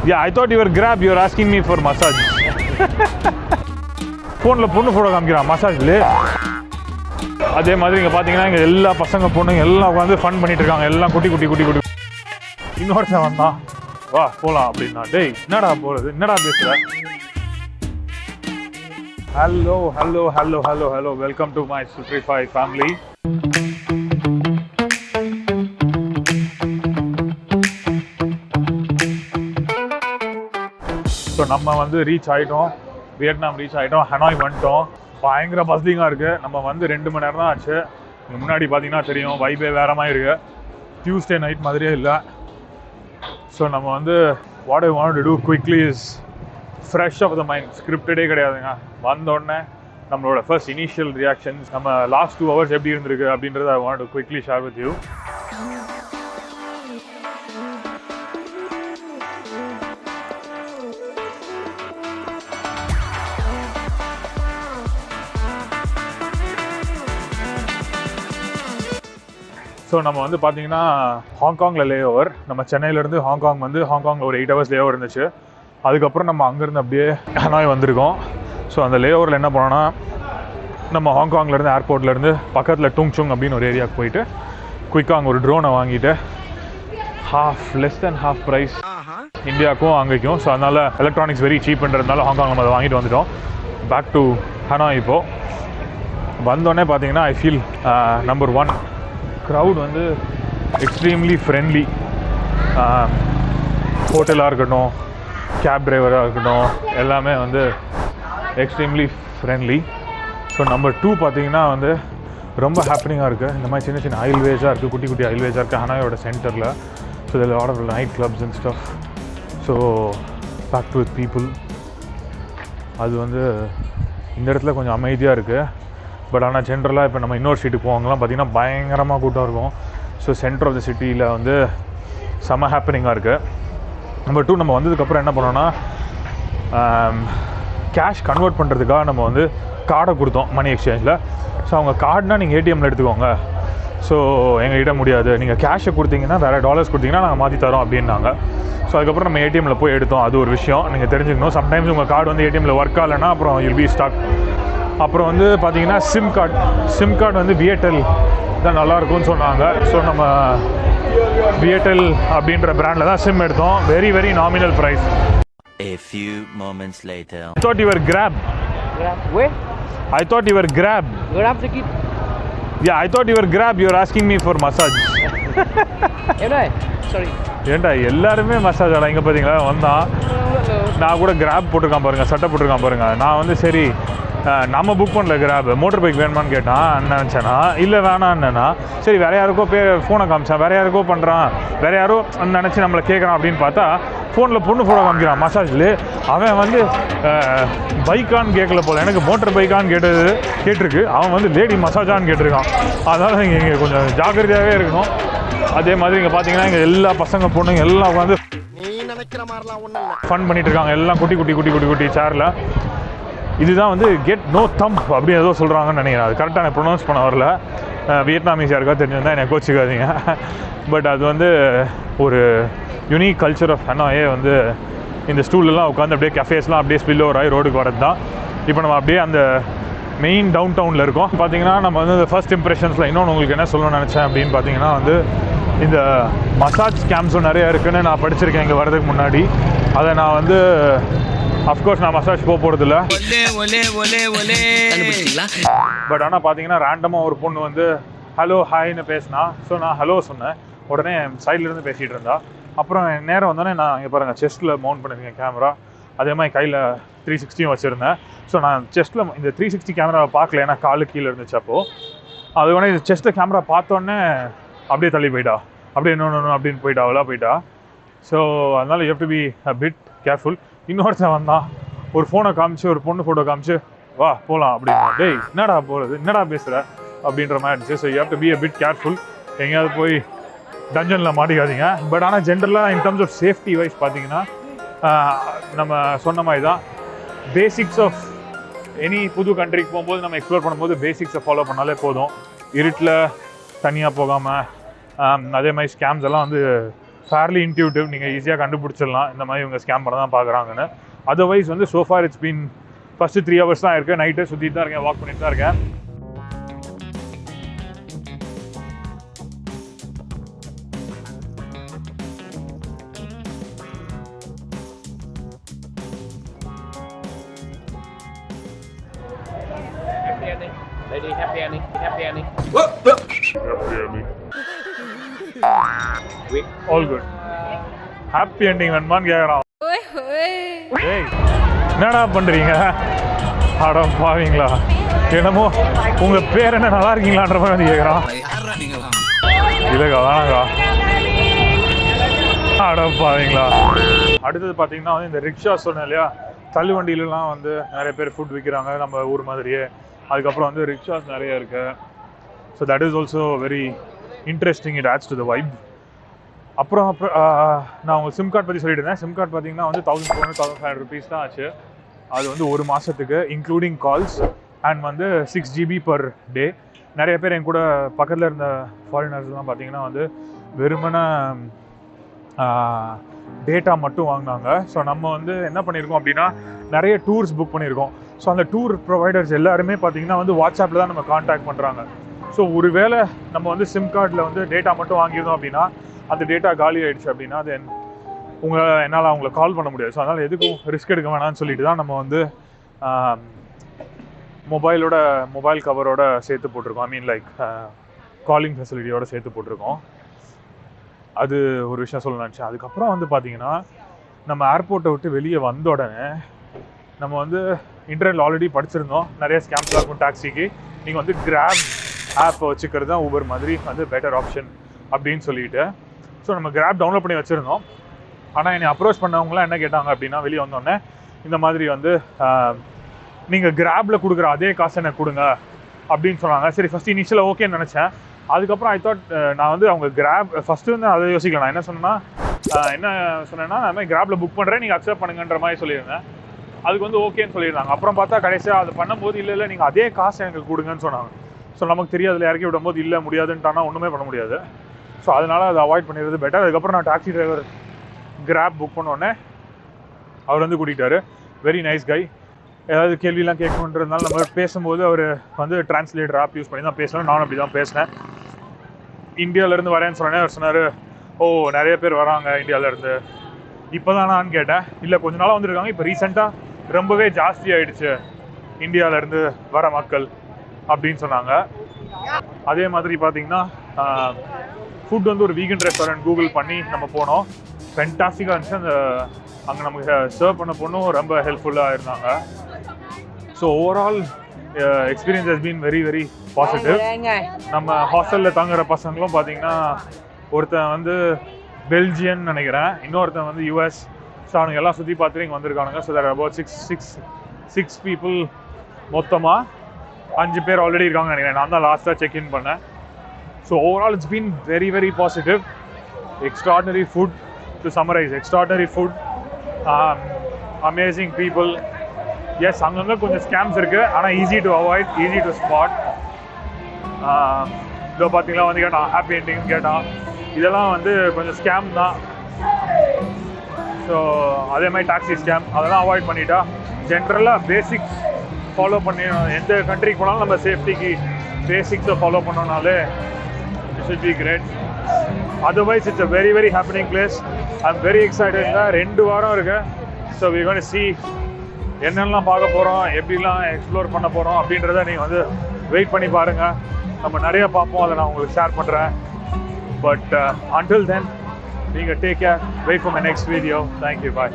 Yeah, I thought you were Grab. You're asking me for massage. Phone la ponnu photo kaamikira massage le. அதே மாதிரி இங்க பாத்தீங்கன்னா இங்க எல்லா பசங்க பொண்ணுங்க எல்லாம் உட்காந்து ஃபன் பண்ணிட்டு இருக்காங்க. எல்லாம் குட்டி. இன்னொருத்தன் வந்தான். வா போலாம் அப்படின்னா டேய் என்னடா போறது என்னடா பேசுற? Hello. Welcome to my Sutrify family. So நம்ம வந்து ரீச் ஆகிட்டோம், வியட்நாம் ரீச் ஆகிட்டோம், ஹனாய் வந்துட்டோம். பயங்கர பஸ்லிங்காக இருக்குது. நம்ம வந்து 2 மணி நேரம் தான் ஆச்சு. முன்னாடி பார்த்தீங்கன்னா தெரியும் வைபே வேற மாதிரி இருக்குது. டியூஸ்டே நைட் மாதிரியே இல்லை. ஸோ நம்ம வந்து what I want to do quickly is fresh of the mind. ஸ்கிரிப்டடே கிடையாதுங்க. வந்தோடனே நம்மளோட ஃபர்ஸ்ட் இனிஷியல் ரியாக்ஷன்ஸ், நம்ம லாஸ்ட் 2 hours எப்படி இருந்திருக்கு அப்படின்றத I want to quickly share with you. So நம்ம வந்து பார்த்தீங்கன்னா ஹாங்காங்கில் லே ஓவர். நம்ம சென்னையிலேருந்து ஹாங்காங் வந்து ஹாங்காங்கில் ஒரு 8 hours லே ஓவர் இருந்துச்சு. அதுக்கப்புறம் நம்ம அங்கேருந்து அப்படியே ஹனாய் வந்திருக்கோம். ஸோ அந்த லே ஓவரில் என்ன பண்ணோன்னா, நம்ம ஹாங்காங்லேருந்து ஏர்போர்ட்லேருந்து பக்கத்தில் டுங்சுங் அப்படின்னு ஒரு ஏரியாவுக்கு போயிட்டு குயிக்காக அங்கே ஒரு ட்ரோனை வாங்கிட்டு லெஸ் தென் ஹாஃப் ப்ரைஸ் இந்தியாவுக்கும் அங்கேக்கும். ஸோ அதனால் எலக்ட்ரானிக்ஸ் வெரி சீப்புன்றதுனால ஹாங்காங் நம்ம அதை வாங்கிட்டு வந்துட்டோம். Back to Hanoi. இப்போது வந்தோடனே பார்த்தீங்கன்னா ஐ ஃபீல் நம்பர் 1 க்ரௌட் வந்து எக்ஸ்ட்ரீம்லி ஃப்ரெண்ட்லி. ஹோட்டலாக இருக்கட்டும், கேப் டிரைவராக இருக்கட்டும், எல்லாமே வந்து எக்ஸ்ட்ரீம்லி ஃப்ரெண்ட்லி. ஸோ நம்பர் 2 பார்த்தீங்கன்னா வந்து ரொம்ப ஹாப்பனிங்காக இருக்குது. இந்த மாதிரி சின்ன ஐல்வேஸாக இருக்குது, குட்டி ஐல்வேஸாக இருக்குது ஹனாயோட சென்டரில். ஸோ இதில் lot of night clubs and stuff. So back to with people. அது வந்து இந்த இடத்துல கொஞ்சம் அமைதியாக இருக்குது. பட் ஆனால் ஜென்ரலாக இப்போ நம்ம இன்னொரு சீட்டுக்கு போவாங்கலாம் பார்த்தீங்கன்னா பயங்கரமாக கூட்டம் இருக்கும். ஸோ சென்டர் ஆஃப் த சிட்டியில் வந்து செம்ம ஹாப்பனிங்காக இருக்குது. நம்பர் 2 நம்ம வந்ததுக்கப்புறம் என்ன பண்ணோன்னா, கேஷ் கன்வெர்ட் பண்ணுறதுக்காக நம்ம வந்து கார்டை கொடுத்தோம் மணி எக்ஸ்சேஞ்சில். ஸோ அவங்க கார்டுனால் நீங்கள் ஏடிஎம்மில் எடுத்துக்கோங்க, ஸோ எங்கள்கிட்ட முடியாது, நீங்கள் கேஷை கொடுத்தீங்கன்னா வேறு டாலர்ஸ் கொடுத்தீங்கன்னா நாங்கள் மாற்றி தரோம் அப்படின்னாங்க. ஸோ அதுக்கப்புறம் நம்ம ஏடிஎம்மில் போய் எடுத்தோம். அது ஒரு விஷயம் நீங்கள் தெரிஞ்சுக்கணும். சம்டைம்ஸ் உங்கள் கார்டு வந்து ஏடிஎம்மில் ஒர்க் ஆகலைன்னா அப்புறம் யூல் பி ஸ்டாக். அப்புறம் வந்து பார்த்தீங்கன்னா சிம் கார்டு வந்து விஏடெல் தான் நல்லாயிருக்கும்னு சொன்னாங்க. ஸோ நம்ம விஏடெல் அப்படின்ற பிராண்டில் தான் சிம் எடுத்தோம். Very nominal price. A few moments later. I thought you were Grab. Where? I thought you were Grab. Grab ticket. Yeah, I thought you were Grab. You're asking me for massage. Sorry. ஏன்டா எல்லாருமே massage ஆடா இங்கே பார்த்தீங்களா வந்தான். நான் கூட graph போட்டிருக்கான் பாருங்கள், சட்டை போட்டிருக்கான் பாருங்கள். நான் வந்து சரி நம்ம புக் பண்ணல கிராப், மோட்டர் பைக் வேணுமான்னு கேட்டான். நினச்சேன்னா இல்லை வேணான்னா சரி வேறு யாருக்கோ ஃபோனை காமிச்சான், வேறு யாருக்கோ பண்ணுறான், வேறு யாரோ நினச்சி நம்மளை கேட்குறான் அப்படின்னு பார்த்தா ஃபோனில் பொண்ணு ஃபோட்டோ காமிக்கிறான் மசாஜில். அவன் வந்து பைக்கான்னு கேட்கல போல், எனக்கு மோட்டர் பைக்கான்னு கேட்டிருக்கு. அவன் வந்து லேடி மசாஜான்னு கேட்டிருக்கான். அதனால் இங்கே கொஞ்சம் ஜாக்கிரதையாகவே இருக்கணும். அதே மாதிரி இங்கே பார்த்தீங்கன்னா இங்கே எல்லா பசங்க பொண்ணுங்க எல்லாம் உட்காந்து ஃபன் பண்ணிட்டு இருக்காங்க. எல்லாம் குட்டி சேரில். இதுதான் வந்து கெட் நோ தம்ப் அப்படின்னு ஏதோ சொல்கிறாங்கன்னு நினைக்கிறேன். அது கரெக்டாக எனக்கு ப்ரொனவுன்ஸ் பண்ண வரல. வியட்நாமீஸ் யாருக்கா தெரிஞ்சிருந்தால் என்னை கோச்சிக்காதீங்க. பட் அது வந்து ஒரு யூனிக் கல்ச்சர் ஆஃப் ஹனாயே வந்து இந்த ஸ்டூலெலாம் உட்காந்து அப்படியே கஃபேஸ்லாம் அப்படியே ஸ்பில் ஓவர் ஆகி ரோடுக்கு வரது தான். இப்போ நம்ம அப்படியே அந்த மெயின் டவுன் டவுனில் இருக்கோம். பார்த்தீங்கன்னா நம்ம வந்து இந்த ஃபர்ஸ்ட் இம்ப்ரெஷன்ஸில் இன்னொன்று உங்களுக்கு என்ன சொல்லணும்னு நினச்சேன் அப்படின்னு பார்த்தீங்கன்னா வந்து இந்த மசாஜ் ஸ்கேம்ஸும் நிறையா இருக்குதுன்னு நான் படிச்சிருக்கேன் இங்கே வரதுக்கு முன்னாடி. அதை நான் வந்து அஃப்கோர்ஸ் நான் மசாஜ் போகிறதில்ல. பட் ஆனால் பார்த்தீங்கன்னா ரேண்டமாக ஒரு பொண்ணு வந்து ஹலோ ஹாய்னு பேசினா. ஸோ நான் ஹலோ சொன்னேன். உடனே சைட்லேருந்து பேசிகிட்டு இருந்தா. அப்புறம் நேரம் வந்தோடனே நான் இங்கே பாருங்கள் செஸ்ட்டில் மவுண்ட் பண்ணியிருக்கேன் கேமரா. அதே மாதிரி கையில் 360 வச்சுருந்தேன். ஸோ நான் செஸ்ட்டில் இந்த 360 கேமராவை பார்க்கல, ஏன்னா காலு கீழே இருந்துச்சு. அப்போது அது உடனே இந்த செஸ்ட்டில் கேமரா பார்த்தோன்னே அப்படியே தள்ளி போயிட்டா, அப்படியே இன்னொன்று அப்படின்னு போயிட்டா. ஸோ அதனால் you have to be a bit careful. இன்னொருத்தன் வந்தான், ஒரு ஃபோனை காமிச்சு, ஒரு பொண்ணு ஃபோட்டோ காமிச்சு வா போகலாம் அப்படின்னா டேய் என்னடா போகிறது என்னடா பேசுகிற அப்படின்ற மாதிரி இருந்துச்சு. So you have to be a bit careful. எங்கேயாவது போய் டஞ்சனில் மாட்டிக்காதீங்க. பட் ஆனால் ஜென்ரலாக in terms of safety wise பார்த்தீங்கன்னா நம்ம சொன்ன மாதிரி தான் பேசிக்ஸ் ஆஃப் எனி புது கண்ட்ரிக்கு போகும்போது நம்ம எக்ஸ்ப்ளோர் பண்ணும்போது பேசிக்ஸை ஃபாலோ பண்ணாலே போதும். இருட்டில் தனியாக போகாமல் அதே மாதிரி ஸ்கேம்ஸ் எல்லாம் வந்து ஃபேர்லி இன்ட்யூட்டிவ், நீங்கள் ஈஸியாக கண்டுபிடிச்சிடலாம் இந்த மாதிரி இவங்க ஸ்கேம் பண்ண தான் பார்க்குறாங்கன்னு. அதர்வைஸ் வந்து so far it's been first 3 hours தான் இருக்குது. நைட்டு சுற்றிட்டு தான் இருக்கேன், வாக் பண்ணிட்டு தான் இருக்கேன். Lady, happy ending. Happy ending. All good. Happy ending வேணுமான்னு கேட்குறான். ஏய் என்னடா பண்ணுறீங்க? அட பாவீங்களா, என்னமோ உங்கள் பேர் என்ன நல்லா இருக்கீங்களான்ற மாதிரி வந்து கேட்குறான். இல்லைக்கா வேணாக்கா. அட பாவீங்களா. அடுத்தது பார்த்தீங்கன்னா வந்து இந்த ரிக்ஷா சொன்னேன் இல்லையா, தள்ளுவண்டியிலலாம் வந்து நிறைய பேர் ஃபுட் விற்கிறாங்க நம்ம ஊர் மாதிரியே. அதுக்கப்புறம் வந்து ரிக்ஷாஸ் நிறைய இருக்கு. So that is also very interesting. It adds to the vibe. அப்புறம் நான் உங்களுக்கு சிம் கார்டு பற்றி சொல்லிட்டு இருந்தேன். சிம் கார்டு பார்த்தீங்கன்னா வந்து 1400-1500 rupees தான் ஆச்சு. அது வந்து ஒரு மாதத்துக்கு இன்க்ளூடிங் கால்ஸ் அண்ட் வந்து 6 GB per day. நிறைய பேர் என் கூட பக்கத்தில் இருந்த ஃபாரினர்ஸ்லாம் பார்த்தீங்கன்னா வந்து வெறுமனே டேட்டா மட்டும் வாங்கினாங்க. ஸோ நம்ம வந்து என்ன பண்ணியிருக்கோம் அப்படின்னா நிறைய டூர்ஸ் புக் பண்ணியிருக்கோம். ஸோ அந்த டூர் ப்ரொவைடர்ஸ் எல்லாருமே பார்த்தீங்கன்னா வந்து வாட்ஸ்அப்பில் தான் நம்ம காண்டாக்ட் பண்ணுறாங்க. ஸோ ஒருவேளை நம்ம வந்து சிம் கார்டில் வந்து டேட்டா மட்டும் வாங்கியிருந்தோம் அப்படின்னா அந்த டேட்டா காலி ஆகிடுச்சு அப்படின்னா தென் என்னால் அவங்களை கால் பண்ண முடியாது. ஸோ அதனால் எதுக்கும் ரிஸ்க் எடுக்க வேணாம்னு சொல்லிட்டு தான் நம்ம வந்து மொபைல் கவரோட சேர்த்து போட்டிருக்கோம். ஐ மீன் லைக் காலிங் ஃபெசிலிட்டியோட சேர்த்து போட்டிருக்கோம். அது ஒரு விஷயம் சொல்ல நினச்சேன். அதுக்கப்புறம் வந்து பார்த்தீங்கன்னா நம்ம ஏர்போர்ட்டை விட்டு வெளியே வந்த உடனே நம்ம வந்து இன்டர்நெட்டில் ஆல்ரெடி படிச்சிருந்தோம் நிறைய ஸ்கேம்ஸ்லாம் இருக்கும் டாக்ஸிக்கு. நீங்கள் வந்து கிராப் ஆப் வச்சுக்கிறது தான் ஊபர் மாதிரி வந்து பெட்டர் ஆப்ஷன் அப்படின்னு சொல்லிட்டு. ஸோ நம்ம கிராப் டவுன்லோட் பண்ணி வச்சுருந்தோம். ஆனால் என்னை அப்ரோச் பண்ணவங்களாம் என்ன கேட்டாங்க அப்படின்னா வெளியே வந்தோடனே இந்த மாதிரி வந்து நீங்கள் கிராப்பில் கொடுக்குற அதே காசை எனக்கு கொடுங்க அப்படின்னு சொன்னாங்க. சரி ஃபஸ்ட்டு இனிஷியலாக ஓகேன்னு நினச்சேன். அதுக்கப்புறம் ஐ தாட் நான் வந்து அவங்க கிராப் ஃபஸ்ட்டு வந்து அதை யோசிக்கல. நான் என்ன சொன்னேன்னா நான் மாதிரி கிராப்பில் புக் பண்ணுறேன், நீங்கள் அக்செப்ட் பண்ணுங்கன்ற மாதிரி சொல்லியிருந்தேன். அதுக்கு வந்து ஓகேன்னு சொல்லியிருந்தாங்க. அப்புறம் பார்த்தா கடைசியாக அது பண்ணும்போது இல்லை நீங்கள் அதே காசை எனக்கு கொடுங்கன்னு சொன்னாங்க. ஸோ நமக்கு தெரியாதுல, இறக்கி விடும்போது இல்லை முடியாதுன்ட்டானா ஒன்றுமே பண்ண முடியாது. ஸோ அதனால் அதை அவாய்ட் பண்ணிடுறது பெட்டர். அதுக்கப்புறம் நான் டாக்ஸி டிரைவர் கிராப் புக் பண்ணோடனே அவர் வந்து கூட்டிகிட்டாரு. Very nice guy. ஏதாவது கேள்வியெலாம் கேட்கணுன்றதுனால நம்ம பேசும்போது அவர் வந்து டிரான்ஸ்லேட்டர் ஆப் யூஸ் பண்ணி தான் பேசணும். நானும் அப்படி தான் பேசினேன். இந்தியாவிலேருந்து வரேன்னு சொன்னேன். அவர் சொன்னார், ஓ நிறைய பேர் வராங்க இந்தியாவிலேருந்து. இப்போ தானான்னு கேட்டேன். இல்லை கொஞ்ச நாளாக வந்துருக்காங்க, இப்போ ரீசெண்டாக ரொம்பவே ஜாஸ்தி ஆகிடுச்சு இந்தியாவிலேருந்து வர மக்கள் அப்படின்னு சொன்னாங்க. அதே மாதிரி பார்த்தீங்கன்னா ஃபுட் வந்து ஒரு வீகன் ரெஸ்டாரண்ட் கூகுள் பண்ணி நம்ம போனோம். ஃபென்டாஸ்டிக்காக இருந்துச்சு. அங்கே நமக்கு சர்வ் பண்ண பொண்ணும் ரொம்ப ஹெல்ப்ஃபுல்லாக இருந்தாங்க. So overall experience has been very very positive. நம்ம ஹாஸ்டலில் தங்குற பசங்களும் பார்த்தீங்கன்னா ஒருத்தன் வந்து பெல்ஜியன் நினைக்கிறேன், இன்னொருத்தன் வந்து US. ஸோ அவனுங்க எல்லாம் சுற்றி பார்த்துட்டு இங்கே வந்திருக்கானுங்க. ஸோ தேர் அபவுட் 6 people மொத்தமாக 5 பேர் ஆல்ரெடி இருக்காங்க நினைக்கிறேன். நான் தான் லாஸ்ட்டாக செக்இன் பண்ணேன். So overall it's been very very positive. Extraordinary food. To summarise, extraordinary food, amazing people. Yes அங்கங்கே கொஞ்சம் ஸ்கேம்ஸ் இருக்குது, ஆனால் easy to avoid, easy to spot. இதோ பார்த்தீங்களா வந்து கேட்டான் ஹாப்பி எண்டிங்னு கேட்டான். இதெல்லாம் வந்து கொஞ்சம் ஸ்கேம் தான். ஸோ அதே மாதிரி டாக்ஸி ஸ்கேம் அதெல்லாம் அவாய்ட் பண்ணிட்டா ஜென்ரலாக பேசிக்ஸ் ஃபாலோ பண்ணி எந்த கண்ட்ரிக்கு போனாலும் நம்ம சேஃப்டிக்கு பேசிக்ஸை ஃபாலோ பண்ணோம்னாலே it should be great. Otherwise it's a very very happening place. I am very excited. 2 வாரம் இருக்கு. So we going to see என்னெல்லாம் பார்க்க போகிறோம், எப்படிலாம் எக்ஸ்ப்ளோர் பண்ண போகிறோம் அப்படின்றத நீங்கள் வந்து வெயிட் பண்ணி பாருங்கள். நம்ம நிறைய பார்ப்போம், அதை நான் உங்களுக்கு ஷேர் பண்ணுறேன். பட் until then, நீங்கள் take care. Wait for my next video. Thank you, bye.